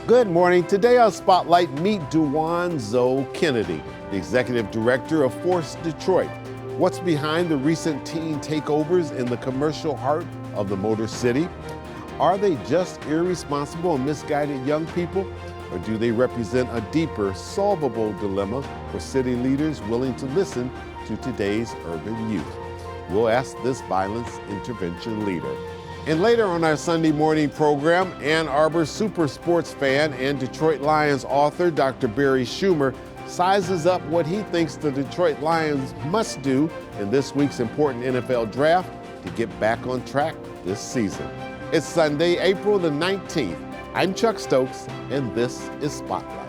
Good morning. Today on Spotlight, meet Duwain Kennedy, the Executive Director of Force Detroit. What's behind the recent teen takeovers in the commercial heart of the Motor City? Are they just irresponsible and misguided young people? Or do they represent a deeper, solvable dilemma for city leaders willing to listen to today's urban youth? We'll ask this violence intervention leader. And later on our Sunday morning program, Ann Arbor super sports fan and Detroit Lions author Dr. Barry Schumer sizes up what he thinks the Detroit Lions must do in this week's important NFL draft to get back on track this season. It's Sunday, April the 19th. I'm Chuck Stokes, and this is Spotlight.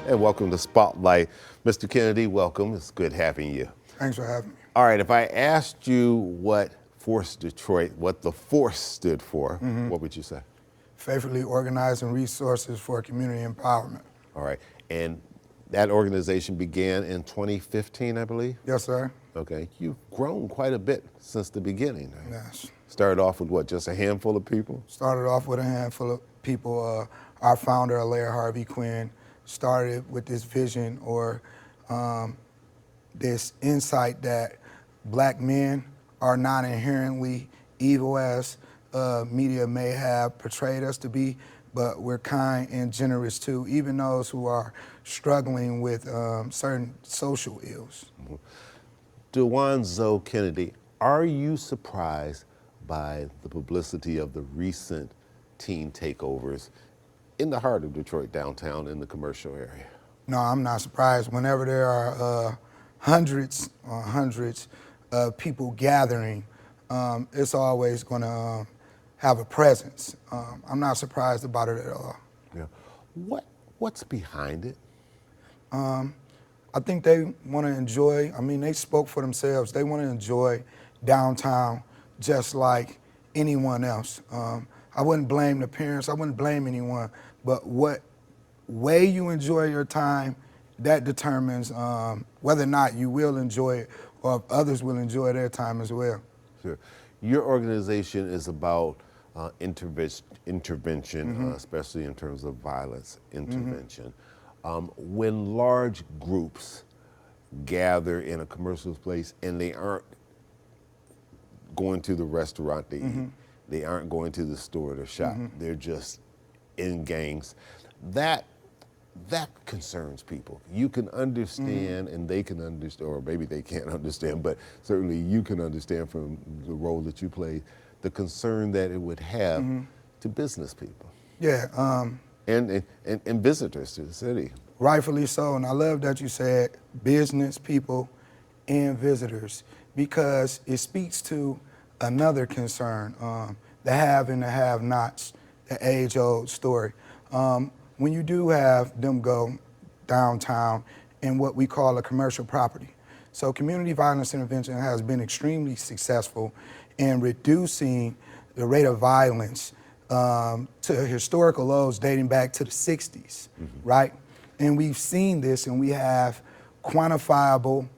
And welcome to Spotlight. Mr. Kennedy, welcome. It's good having you. Thanks for having me. All right, if I asked you what Force Detroit, what the Force stood for, what would you say? Faithfully organizing resources for community empowerment. All right, and that organization began in 2015, I believe? Yes, sir. Okay, you've grown quite a bit since the beginning. Yes. Started off with what, just a handful of people? Started off with a handful of people. Our founder, Alaire Harvey Quinn, started with this vision or this insight that black men are not inherently evil as media may have portrayed us to be, but we're kind and generous too, even those who are struggling with certain social ills. Duwain Kennedy, are you surprised by the publicity of the recent teen takeovers in the heart of Detroit downtown in the commercial area? No, I'm not surprised. Whenever there are hundreds of people gathering, it's always going to have a presence. I'm not surprised about it at all. Yeah. What's behind it? I think they want to enjoy, they spoke for themselves. They want to enjoy downtown just like anyone else. I wouldn't blame the parents, I wouldn't blame anyone, but what way you enjoy your time, that determines whether or not you will enjoy it or if others will enjoy their time as well. Sure. Your organization is about intervention, especially in terms of violence intervention. When large groups gather in a commercial place and they aren't going to the restaurant to eat, they aren't going to the store to shop, they're just in gangs, that concerns people. You can understand and they can understand, or maybe they can't understand, but certainly you can understand from the role that you play, the concern that it would have to business people. Yeah. And visitors to the city. Rightfully so, and I love that you said business people and visitors, because it speaks to another concern, the have and the have-nots, the age-old story. When you do have them go downtown in what we call a commercial property. So community violence intervention has been extremely successful in reducing the rate of violence to historical lows dating back to the 60s, right? And we've seen this, and we have quantifiable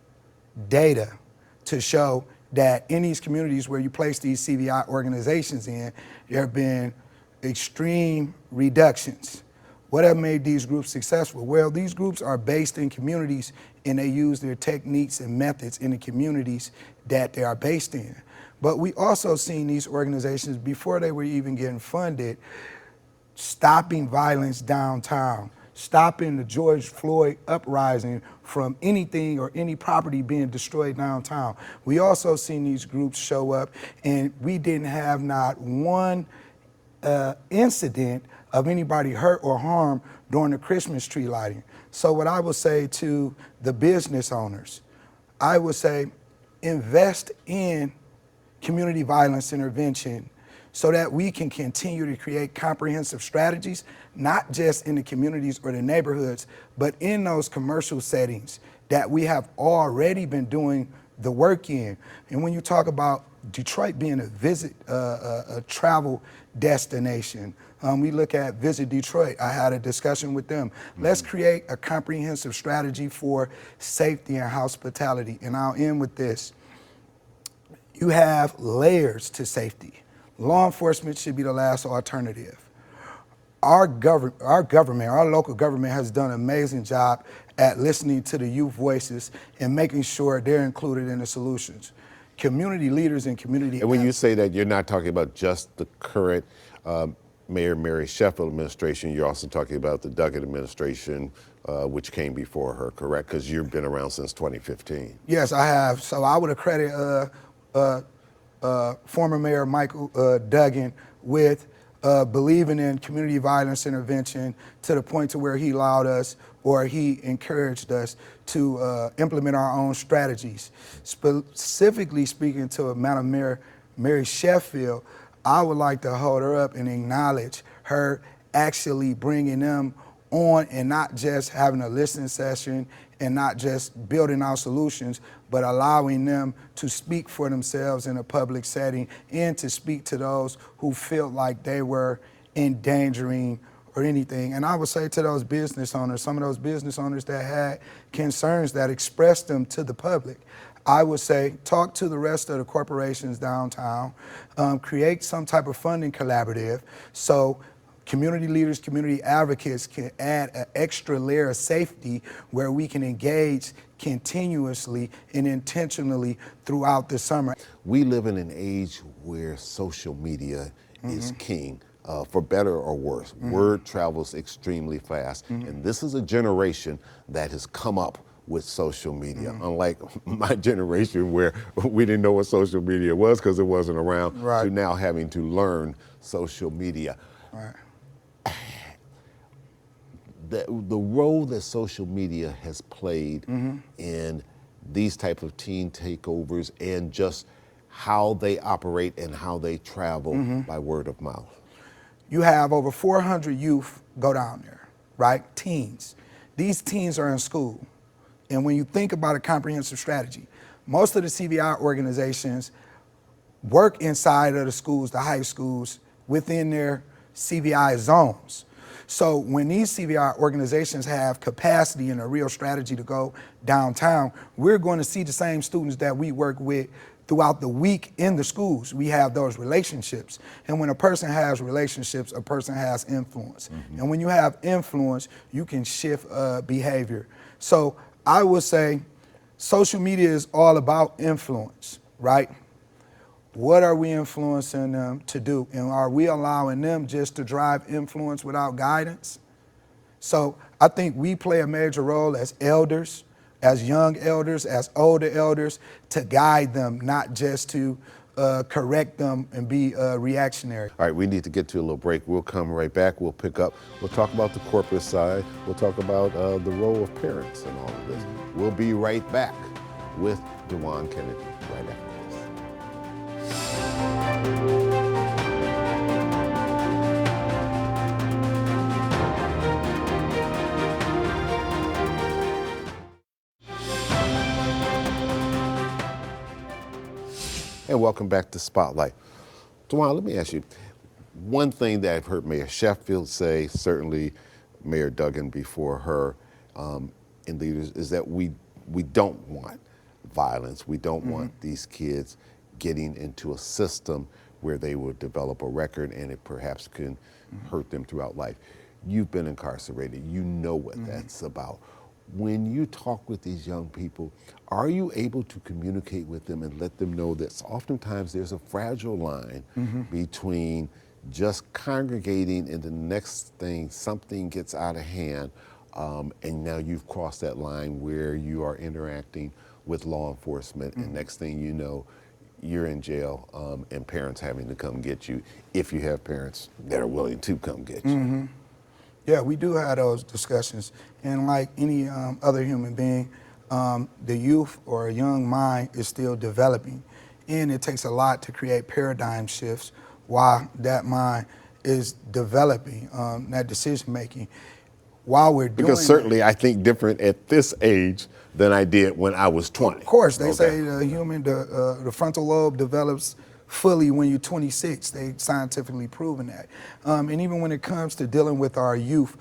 data to show that in these communities where you place these CVI organizations in, there have been extreme reductions. What have made these groups successful? Well, these groups are based in communities and they use their techniques and methods in the communities that they are based in. But we also seen these organizations, before they were even getting funded, stopping violence downtown, stopping the George Floyd uprising from anything or any property being destroyed downtown. We also seen these groups show up, and we didn't have not one incident of anybody hurt or harmed during the Christmas tree lighting. So what I would say to the business owners, I would say invest in community violence intervention so that we can continue to create comprehensive strategies, not just in the communities or the neighborhoods, but in those commercial settings that we have already been doing the work in. And when you talk about Detroit being a travel destination, We look at Visit Detroit. I had a discussion with them. Let's create a comprehensive strategy for safety and hospitality. And I'll end with this. You have layers to safety. Law enforcement should be the last alternative. Our government, our local government has done an amazing job at listening to the youth voices and making sure they're included in the solutions. Community leaders and community. And when you say that, you're not talking about just the current Mayor Mary Sheffield administration, you're also talking about the Duggan administration, which came before her, correct? Because you've been around since 2015. Yes, I have. So I would accredit former Mayor Michael Duggan with believing in community violence intervention to the point to where he allowed us, or he encouraged us to implement our own strategies. Specifically speaking to Madam Mayor Mary Sheffield, I would like to hold her up and acknowledge her actually bringing them on and not just having a listening session and not just building out solutions, but allowing them to speak for themselves in a public setting and to speak to those who felt like they were endangering or anything. And I would say to those business owners, some of those business owners that had concerns that expressed them to the public, I would say talk to the rest of the corporations downtown, create some type of funding collaborative so community leaders, community advocates can add an extra layer of safety where we can engage continuously and intentionally throughout the summer. We live in an age where social media is king, for better or worse. Word travels extremely fast, and this is a generation that has come up with social media, unlike my generation where we didn't know what social media was because it wasn't around, to now having to learn social media. The role that social media has played in these type of teen takeovers and just how they operate and how they travel by word of mouth. You have over 400 youth go down there, right? Teens. These teens are in school. And when you think about a comprehensive strategy, most of the CVI organizations work inside of the schools, the high schools, within their CVI zones. So when these CVI organizations have capacity and a real strategy to go downtown, we're going to see the same students that we work with throughout the week in the schools. We have those relationships. And when a person has relationships, a person has influence. And when you have influence, you can shift behavior. So I would say social media is all about influence, right? What are we influencing them to do? And are we allowing them just to drive influence without guidance? So I think we play a major role as elders, as young elders, as older elders, to guide them, not just to correct them and be reactionary. All right, we need to get to a little break. We'll come right back. We'll pick up. We'll talk about the corporate side. We'll talk about the role of parents and all of this. We'll be right back with Duwain Kennedy right after this. And welcome back to Spotlight. Duwain, let me ask you, one thing that I've heard Mayor Sheffield say, certainly Mayor Duggan before her, and leaders, is that we don't want violence. We don't want these kids getting into a system where they will develop a record and it perhaps can hurt them throughout life. You've been incarcerated. You know what that's about. When you talk with these young people, are you able to communicate with them and let them know that oftentimes there's a fragile line between just congregating and the next thing, something gets out of hand, and now you've crossed that line where you are interacting with law enforcement, and next thing you know, you're in jail, and parents having to come get you, if you have parents that are willing to come get you. Yeah, we do have those discussions. And like any other human being, the youth or a young mind is still developing. And it takes a lot to create paradigm shifts while that mind is developing, that decision making. While we're doing Because certainly I think different at this age than I did when I was 20. Of course, they say the frontal lobe develops fully when you're 26. They scientifically proven that. And even when it comes to dealing with our youth,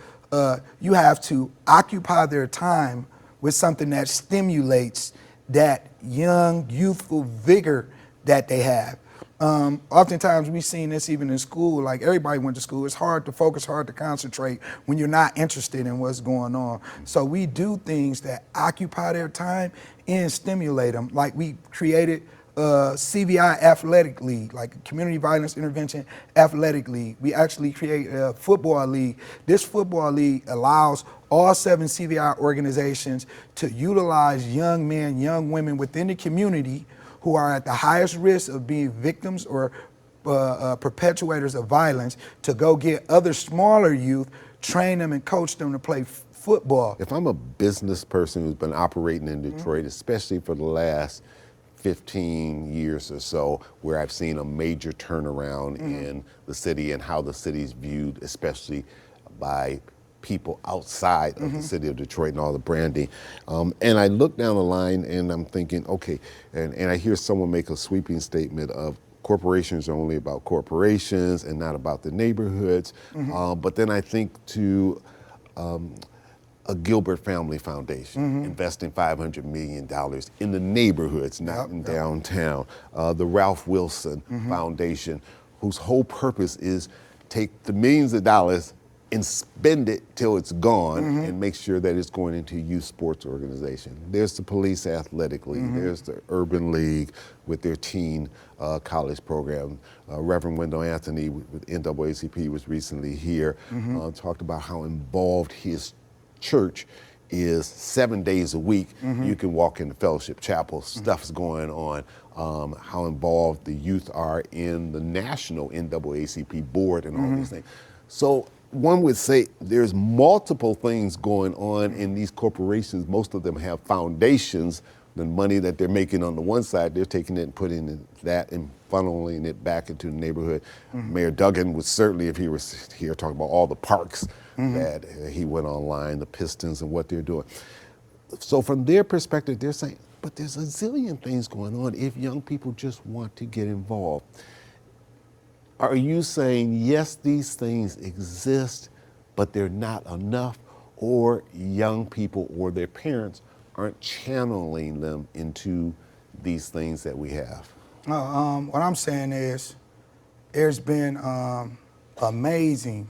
you have to occupy their time with something that stimulates that young, youthful vigor that they have. Oftentimes we've seen this even in school, like everybody went to school. It's hard to focus, hard to concentrate when you're not interested in what's going on. So we do things that occupy their time and stimulate them. Like we created CVI Athletic League, like Community Violence Intervention Athletic League. We actually create a football league. This football league allows all 7 CVI organizations to utilize young men, young women within the community who are at the highest risk of being victims or perpetuators of violence to go get other smaller youth, train them and coach them to play football. If I'm a business person who's been operating in Detroit, especially for the last 15 years or so, where I've seen a major turnaround in the city and how the city's viewed, especially by people outside of the city of Detroit and all the branding. And I look down the line and I'm thinking, okay, and I hear someone make a sweeping statement of corporations are only about corporations and not about the neighborhoods. But then I think to a Gilbert Family Foundation, investing $500 million in the neighborhoods, not in downtown. The Ralph Wilson Foundation, whose whole purpose is take the millions of dollars and spend it till it's gone and make sure that it's going into a youth sports organization. There's the Police Athletic League, there's the Urban League with their teen college program. Reverend Wendell Anthony with NAACP was recently here, talked about how involved his church is 7 days a week. You can walk in the fellowship chapel, stuff's going on. How involved the youth are in the national NAACP board and all these things. So one would say there's multiple things going on in these corporations. Most of them have foundations. The money that they're making on the one side, they're taking it and putting in that and funneling it back into the neighborhood. Mayor Duggan would certainly, if he was here, talk about all the parks that he went online, the Pistons and what they're doing. So from their perspective, they're saying, but there's a zillion things going on if young people just want to get involved. Are you saying, yes, these things exist, but they're not enough, or young people or their parents aren't channeling them into these things that we have? What I'm saying is there's been amazing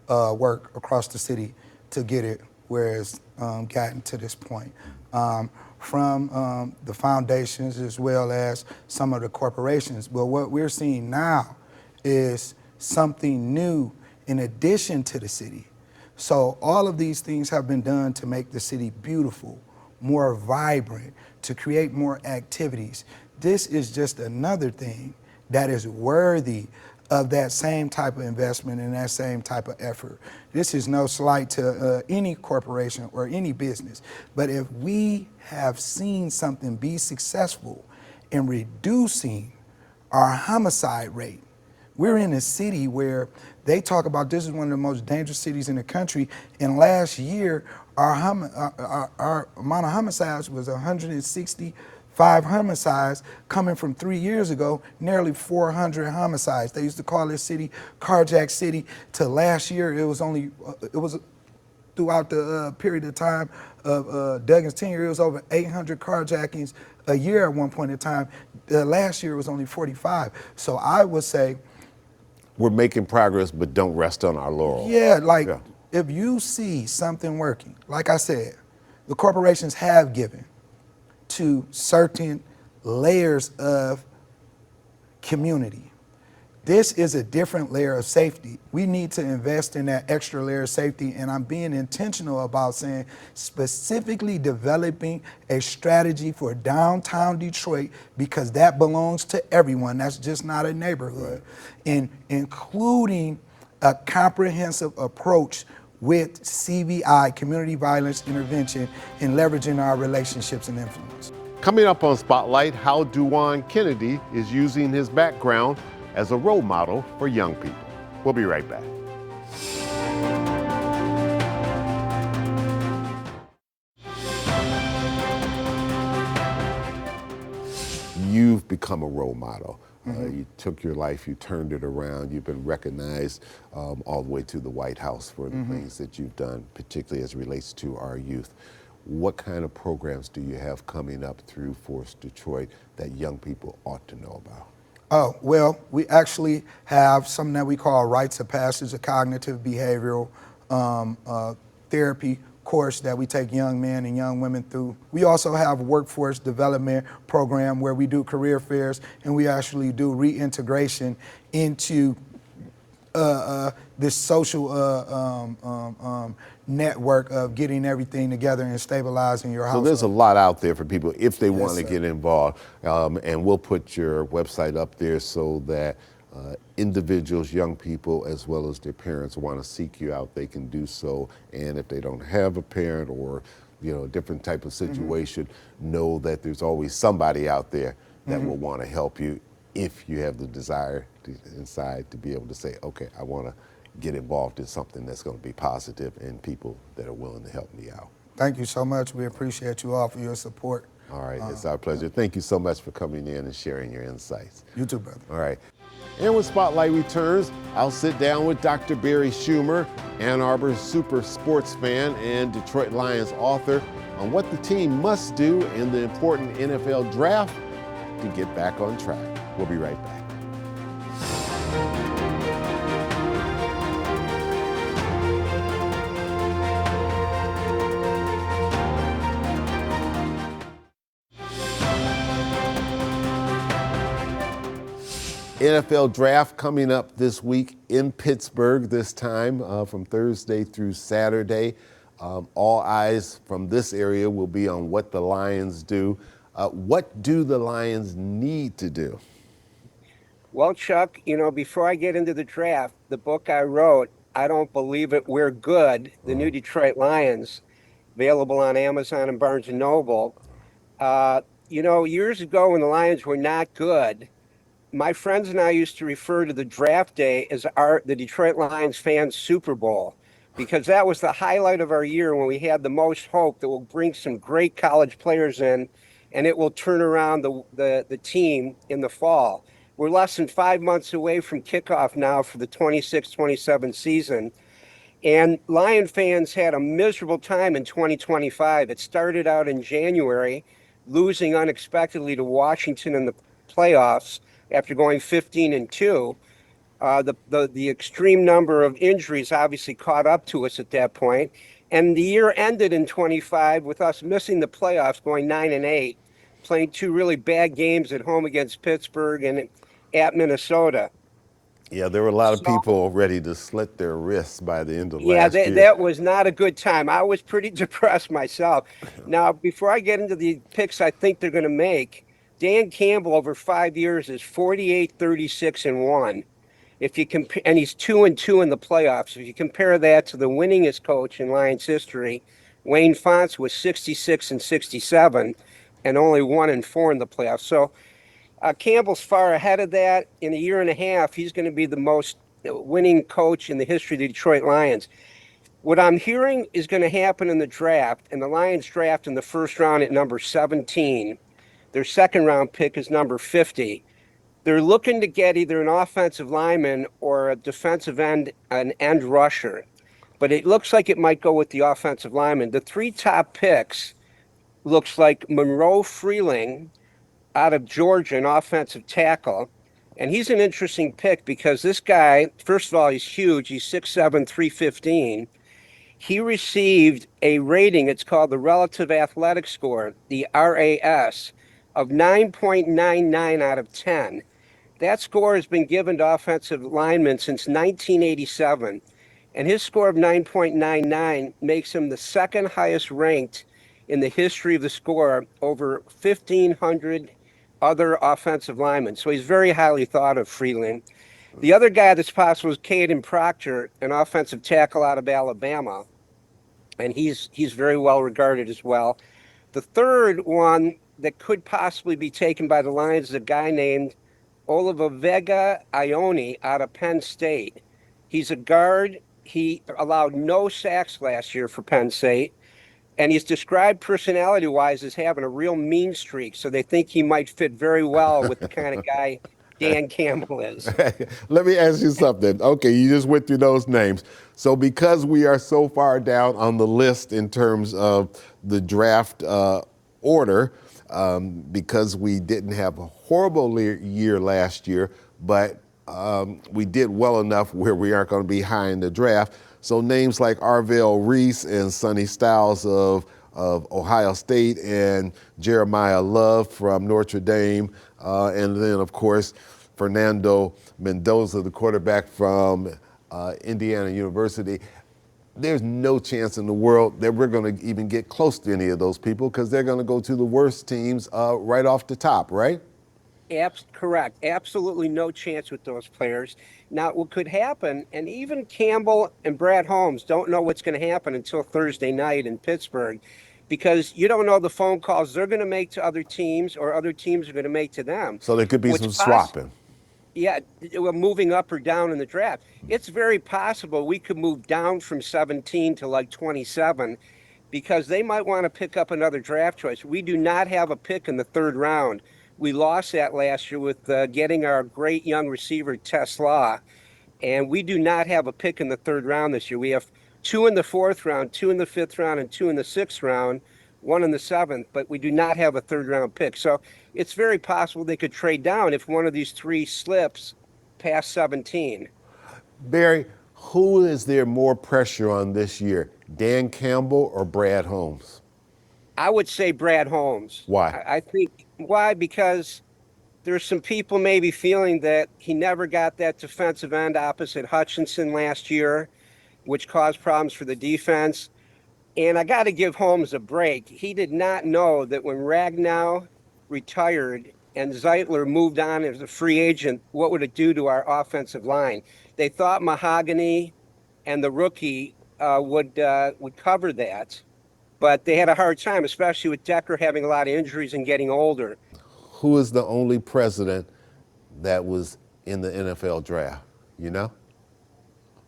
work across the city to get it where it's gotten to this point. From the foundations as well as some of the corporations. But what we're seeing now is something new in addition to the city. So all of these things have been done to make the city beautiful, more vibrant, to create more activities. This is just another thing that is worthy of that same type of investment and that same type of effort. This is no slight to any corporation or any business, but if we have seen something be successful in reducing our homicide rate, we're in a city where they talk about this is one of the most dangerous cities in the country, and last year our amount of homicides was 165 homicides, coming from 3 years ago, nearly 400 homicides. They used to call this city Carjack City. To last year, it was throughout the period of time of Duggan's tenure, it was over 800 carjackings a year at one point in time. Last year it was only 45. So I would say, we're making progress, but don't rest on our laurels. Yeah, if you see something working, like I said, the corporations have given to certain layers of community. This is a different layer of safety. We need to invest in that extra layer of safety, and I'm being intentional about saying specifically developing a strategy for downtown Detroit, because that belongs to everyone. That's just not a neighborhood. And including a comprehensive approach with CVI, Community Violence Intervention, and leveraging our relationships and influence. Coming up on Spotlight, how Duwain Kennedy is using his background as a role model for young people. We'll be right back. You've become become a role model. You took your life, you turned it around, you've been recognized all the way to the White House for the things that you've done, particularly as it relates to our youth. What kind of programs do you have coming up through Force Detroit that young people ought to know about? Oh, well, we actually have something that we call rites of passage, a cognitive behavioral therapy course that we take young men and young women through. We also have a workforce development program where we do career fairs and we actually do reintegration into this social network of getting everything together and stabilizing your household. So there's a lot out there for people if they want to sir. get involved. And we'll put your website up there so that individuals, young people, as well as their parents want to seek you out, they can do so. And if they don't have a parent or a different type of situation, know that there's always somebody out there that will want to help you if you have the desire inside to be able to say, okay, I want to get involved in something that's going to be positive and people that are willing to help me out. Thank you so much. We appreciate you all for your support. All right, it's our pleasure. Thank you so much for coming in and sharing your insights. You too, brother. All right. And when Spotlight returns, I'll sit down with Dr. Barry Schumer, Ann Arbor's super sports fan and Detroit Lions author, on what the team must do in the important NFL draft to get back on track. We'll be right back. NFL draft coming up this week in Pittsburgh this time from Thursday through Saturday. All eyes from this area will be on what the Lions do. What do the Lions need to do? Well, Chuck, before I get into the draft, the book I wrote, I Don't Believe It, We're Good, The New Detroit Lions, available on Amazon and Barnes & Noble. Years ago when the Lions were not good, my friends and I used to refer to the draft day as the Detroit Lions fans' Super Bowl, because that was the highlight of our year when we had the most hope that we'll bring some great college players in and it will turn around the team in the fall. We're less than 5 months away from kickoff now for the 26-27 season. And Lion fans had a miserable time in 2025. It started out in January, losing unexpectedly to Washington in the playoffs after going 15-2. The extreme number of injuries obviously caught up to us at that point. And the year ended in 25 with us missing the playoffs, going 9-8, playing two really bad games at home against Pittsburgh and at Minnesota. Yeah, there were a lot of people ready to slit their wrists by the end of last year. Yeah, that was not a good time. I was pretty depressed myself. Now, before I get into the picks I think they're going to make, Dan Campbell over 5 years is 48-36-1. If you compare, and he's 2-2 in the playoffs. If you compare that to the winningest coach in Lions history, Wayne Fontes was 66-67 and only 1-4 in the playoffs. So Campbell's far ahead of that. In a year and a half, he's going to be the most winning coach in the history of the Detroit Lions. What I'm hearing is going to happen in the draft, and the Lions draft in the first round at number 17. Their second round pick is number 50. They're looking to get either an offensive lineman or a defensive end, an end rusher. But it looks like it might go with the offensive lineman. The three top picks looks like Monroe Freeling out of Georgia, an offensive tackle. And he's an interesting pick because this guy, first of all, he's huge. He's 6'7", 315. He received a rating, it's called the Relative Athletic Score, the RAS, of 9.99 out of 10. That score has been given to offensive linemen since 1987. And his score of 9.99 makes him the second highest ranked in the history of the score over 1,500 other offensive linemen. So he's very highly thought of, Freeling. The other guy that's possible is Caden Proctor, an offensive tackle out of Alabama. And he's very well regarded as well. The third one that could possibly be taken by the Lions is a guy named Olivega Ione out of Penn State. He's a guard. He allowed no sacks last year for Penn State. And he's described personality-wise as having a real mean streak, so they think he might fit very well with the kind of guy Dan Campbell is. Let me ask you something. Okay, you just went through those names. So because we are so far down on the list in terms of the draft order, because we didn't have a horrible year last year, but we did well enough where we aren't going to be high in the draft. So names like Arvell Reese and Sonny Styles of Ohio State and Jeremiah Love from Notre Dame, and then of course Fernando Mendoza, the quarterback from Indiana University. There's no chance in the world that we're going to even get close to any of those people because they're going to go to the worst teams right off the top, right? Correct. Absolutely no chance with those players. Now, what could happen, and even Campbell and Brad Holmes don't know what's going to happen until Thursday night in Pittsburgh, because you don't know the phone calls they're going to make to other teams or other teams are going to make to them. So there could be some swapping. Yeah, moving up or down in the draft. It's very possible we could move down from 17 to like 27 because they might want to pick up another draft choice. We do not have a pick in the third round. We lost that last year with getting our great young receiver, Tesla, and we do not have a pick in the third round this year. We have 2 in the fourth round, 2 in the fifth round, and 2 in the sixth round, 1 in the seventh, but we do not have a third round pick. So it's very possible they could trade down if one of these 3 slips past 17. Barry, who is there more pressure on this year, Dan Campbell or Brad Holmes? I would say Brad Holmes. Why? I think, why? Because there's some people maybe feeling that he never got that defensive end opposite Hutchinson last year, which caused problems for the defense. And I got to give Holmes a break. He did not know that when Ragnow retired and Zeitler moved on as a free agent, what would it do to our offensive line? They thought Mahogany and the rookie would cover that, but they had a hard time, especially with Decker having a lot of injuries and getting older. Who is the only president that was in the NFL draft? You know?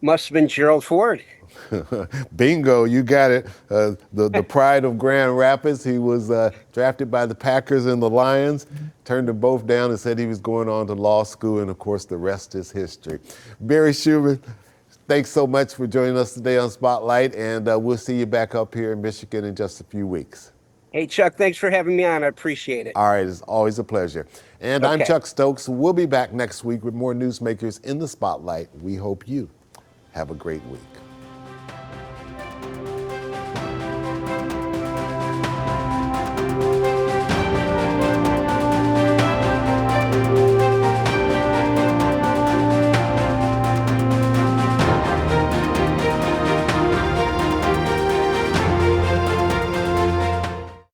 Must have been Gerald Ford. Bingo, you got it. The pride of Grand Rapids. He was drafted by the Packers and the Lions, turned them both down and said he was going on to law school, and of course the rest is history. Barry Schumann, thanks so much for joining us today on Spotlight, and we'll see you back up here in Michigan in just a few weeks. Hey, Chuck, thanks for having me on. I appreciate it. All right, it's always a pleasure. And I'm Chuck Stokes. We'll be back next week with more newsmakers in the Spotlight. We hope you have a great week.